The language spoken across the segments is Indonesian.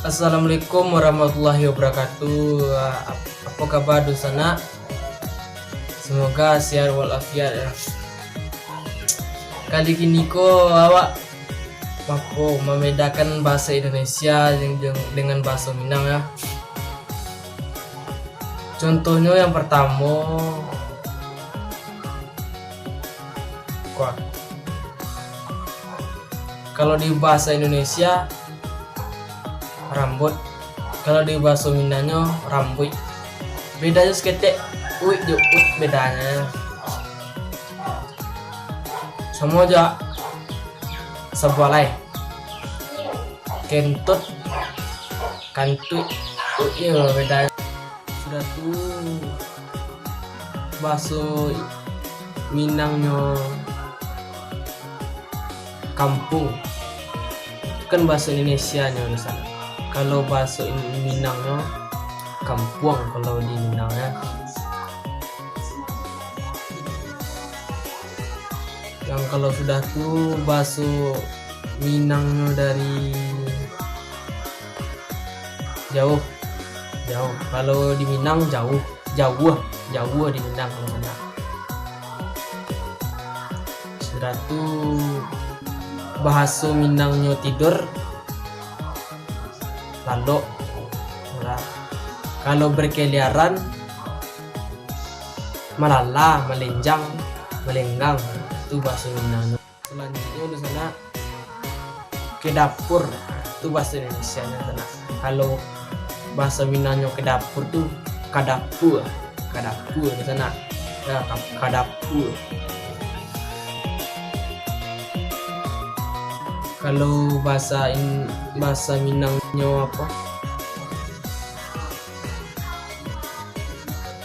Assalamualaikum warahmatullahi wabarakatuh. Apa kabar di sana? Semoga sehat walafiat ya. Kali ini ko awak mampu membedakan bahasa Indonesia dengan bahasa Minang ya. Contohnya yang pertama, kalau di bahasa Indonesia rambut, kalau di bahasa Minangnya rambut. Bedanya seketek uik bedanya. Semua aja sebalai kentut kantut uiknya bedanya. Sudah tuh bahasa Minangnya kampung, itu kan bahasa Indonesia nya di sana. Kalau bahasa Minangnya kampung kalau di Minangnya. Yang kalau sudah tuh bahasa Minangnya dari jauh. Kalau di Minang jauh di Minang kalau sana. Sudah tuh bahasa Minangnya tidur lalu. Nah, kalau berkeliaran melala, melenjang, melenggang, itu bahasa Minang. Selanjutnya di sana ke dapur, itu bahasa Indonesia di sana. Kalau bahasa Minangnya ke dapur tuh kadapur di sana ya, kadapur. Kalau bahasa Minangnya apa?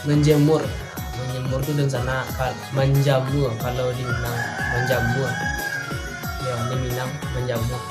Menjemur tuh di sana menjamur. Kalau di Minang menjamur ya, di Minang menjamur.